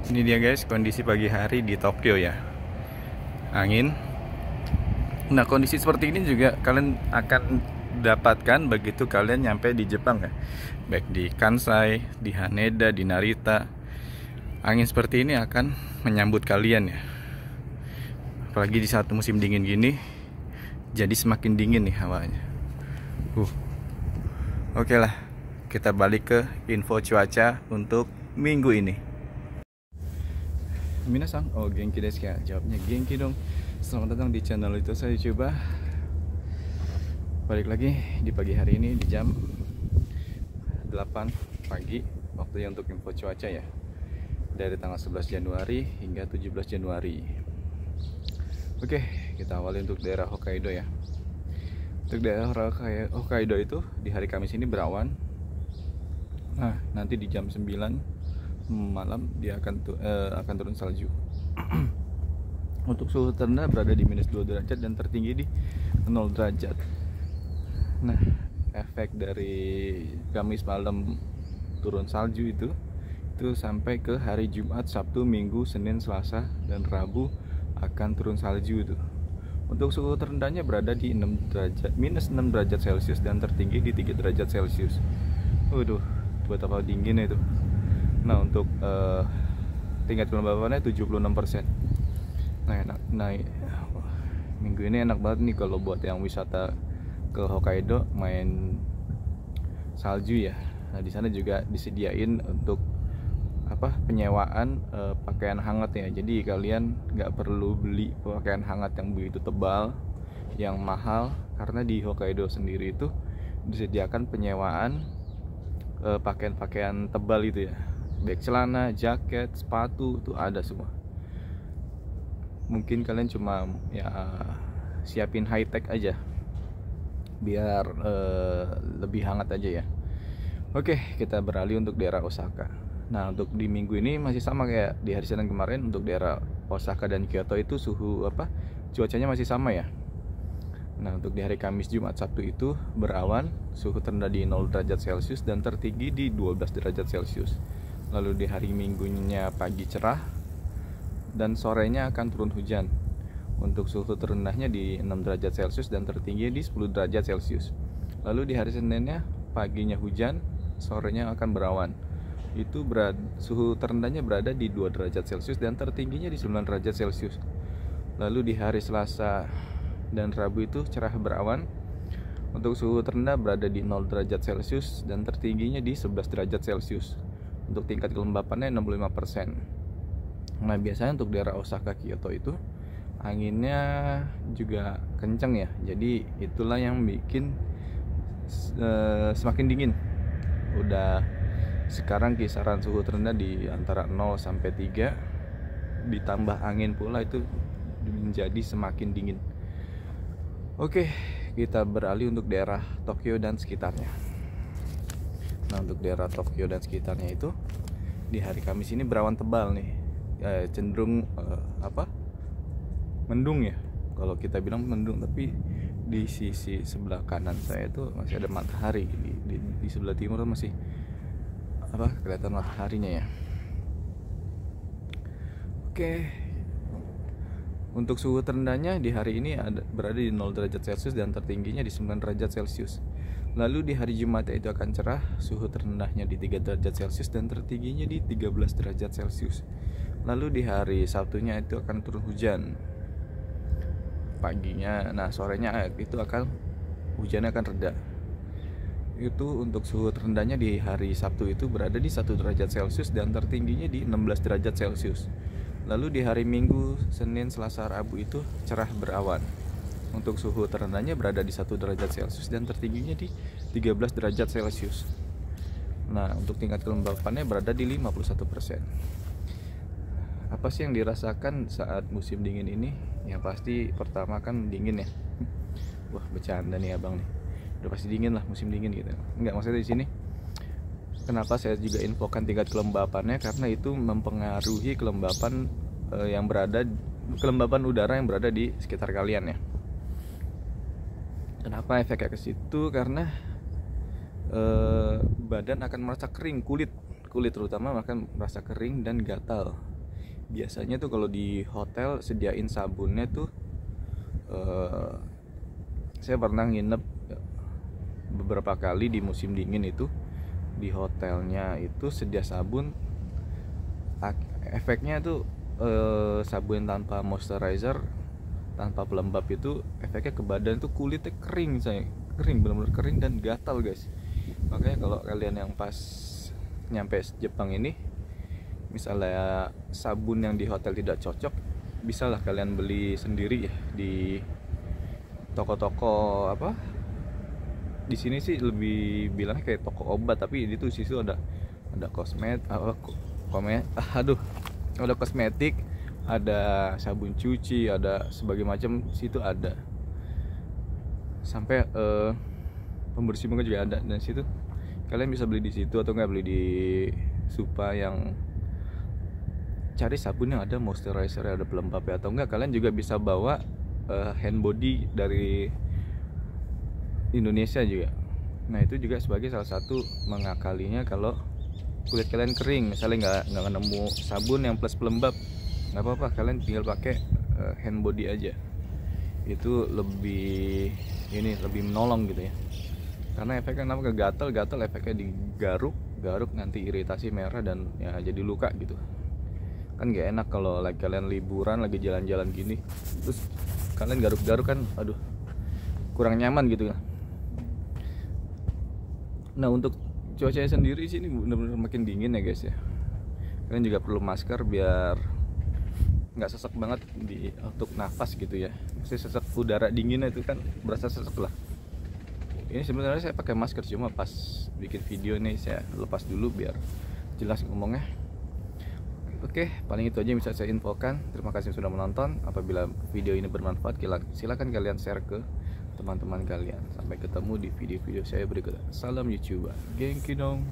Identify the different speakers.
Speaker 1: Ini dia guys, kondisi pagi hari di Tokyo ya. Angin. Nah, kondisi seperti ini juga kalian akan dapatkan begitu kalian nyampe di Jepang ya. Baik di Kansai, di Haneda, di Narita. Angin seperti ini akan menyambut kalian ya. Apalagi di satu musim dingin gini, jadi semakin dingin nih hawanya. Oke lah, kita balik ke info cuaca untuk minggu ini. Minasan, oh genki desu ka? Jawabnya genki dong. Selamat datang di channel itu. Saya coba balik lagi di pagi hari ini di jam 8 pagi waktunya untuk info cuaca ya. Dari tanggal 11 Januari hingga 17 Januari. Oke, kita awali untuk daerah Hokkaido ya. Untuk daerah Hokkaido itu di hari Kamis ini berawan. Nah, nanti di jam 9 malam dia akan turun salju. Untuk suhu terendah berada di -2 derajat dan tertinggi di 0 derajat. Nah, efek dari Kamis malam turun salju itu sampai ke hari Jumat, Sabtu, Minggu, Senin, Selasa, dan Rabu akan turun salju itu. Untuk suhu terendahnya berada di -6 derajat Celcius dan tertinggi di 3 derajat Celcius. Waduh, betapa dinginnya itu. Nah, untuk tingkat kelembabannya 76%. Nah, enak. Nah, minggu ini enak banget nih kalau buat yang wisata ke Hokkaido main salju ya. Nah, di sana juga disediain untuk penyewaan pakaian hangat ya. Jadi kalian nggak perlu beli pakaian hangat yang begitu tebal, yang mahal, karena di Hokkaido sendiri itu disediakan penyewaan pakaian-pakaian tebal itu ya. Baik celana, jaket, sepatu itu ada semua. Mungkin kalian cuma ya siapin high tech aja biar lebih hangat aja ya. Oke, kita beralih untuk daerah Osaka. Nah, untuk di minggu ini masih sama kayak di hari Senin kemarin. Untuk daerah Osaka dan Kyoto itu cuacanya masih sama ya. Nah, untuk di hari Kamis, Jumat, Sabtu itu berawan, suhu terendah di 0 derajat Celcius dan tertinggi di 12 derajat Celcius. Lalu di hari Minggunya pagi cerah dan sorenya akan turun hujan. Untuk suhu terendahnya di 6 derajat Celcius dan tertinggi di 10 derajat Celcius. Lalu di hari Seninnya paginya hujan, sorenya akan berawan. Itu suhu terendahnya berada di 2 derajat Celcius dan tertingginya di 9 derajat Celcius. Lalu di hari Selasa dan Rabu itu cerah berawan. Untuk suhu terendah berada di 0 derajat Celcius dan tertingginya di 11 derajat Celcius. Untuk tingkat kelembapannya 65%. Nah, biasanya untuk daerah Osaka, Kyoto itu anginnya juga kencang ya. Jadi itulah yang bikin semakin dingin. Udah sekarang kisaran suhu terendah di antara 0 sampai 3, ditambah angin pula itu menjadi semakin dingin. Oke, kita beralih untuk daerah Tokyo dan sekitarnya. Nah, untuk daerah Tokyo dan sekitarnya itu di hari Kamis ini berawan tebal nih, cenderung mendung ya. Kalau kita bilang mendung, tapi di sisi sebelah kanan saya itu masih ada matahari. Di sebelah timur masih kelihatan mataharinya ya. Oke. Untuk suhu terendahnya di hari ini berada di 0 derajat Celcius dan tertingginya di 9 derajat Celcius. Lalu di hari Jumat itu akan cerah, suhu terendahnya di 3 derajat Celcius dan tertingginya di 13 derajat Celcius. Lalu di hari Sabtunya itu akan turun hujan paginya. Nah, sorenya itu hujannya akan reda. Itu untuk suhu terendahnya di hari Sabtu itu berada di 1 derajat Celcius dan tertingginya di 16 derajat Celcius. Lalu di hari Minggu, Senin, Selasa, Rabu itu cerah berawan. Untuk suhu terendahnya berada di 1 derajat Celcius dan tertingginya di 13 derajat Celcius. Nah, untuk tingkat kelembapannya berada di 51%. Apa sih yang dirasakan saat musim dingin ini? Yang pasti pertama kan dingin ya. Wah, bercanda nih abang nih. Udah pasti dingin lah, musim dingin gitu. Enggak, maksudnya di sini kenapa saya juga infokan tingkat kelembapannya, karena itu mempengaruhi kelembapan kelembapan udara yang berada di sekitar kalian ya. Kenapa efeknya ke situ? Karena badan akan merasa kering, kulit terutama akan merasa kering dan gatal. biasanya tuh kalau di hotel sediain sabunnya tuh, saya pernah nginep beberapa kali di musim dingin itu, di hotelnya itu sedia sabun. Efeknya tuh sabun tanpa moisturizer, tanpa pelembab itu efeknya ke badan tuh kulitnya kering, benar-benar kering dan gatal guys. Makanya kalau kalian yang pas nyampe Jepang ini, misalnya sabun yang di hotel tidak cocok, bisalah kalian beli sendiri ya di toko-toko apa. Di sini sih lebih bilangnya kayak toko obat, tapi di situ ada ada kosmetik, ada sabun cuci, ada sebagai macam, situ ada sampai pembersih muka juga ada. Dan situ kalian bisa beli di situ, atau nggak beli di Supa, yang cari sabun yang ada moisturizer, ada pelembab ya. Atau enggak kalian juga bisa bawa hand body dari Indonesia juga. Nah itu juga sebagai salah satu mengakalinya kalau kulit kalian kering, misalnya nggak nemu sabun yang plus pelembab, nggak apa-apa, kalian tinggal pakai hand body aja. Itu lebih menolong gitu ya, karena efeknya kenapa gatal, efeknya digaruk nanti iritasi merah dan ya jadi luka gitu kan. Gak enak kalau kalian liburan lagi jalan-jalan gini terus kalian garuk-garuk kan, aduh kurang nyaman gitu ya. Nah untuk cuacanya sendiri sini benar-benar makin dingin ya guys ya. Kalian juga perlu masker biar nggak sesek banget untuk nafas gitu ya. Masih sesek udara dingin itu kan berasa sesek lah. Ini sebenarnya saya pakai masker, cuma pas bikin video ini saya lepas dulu biar jelas ngomongnya. Oke, paling itu aja yang bisa saya infokan. Terima kasih sudah menonton. Apabila video ini bermanfaat, silakan kalian share ke teman-teman kalian. Sampai ketemu di video-video saya berikutnya. Salam YouTuber, gengki dong.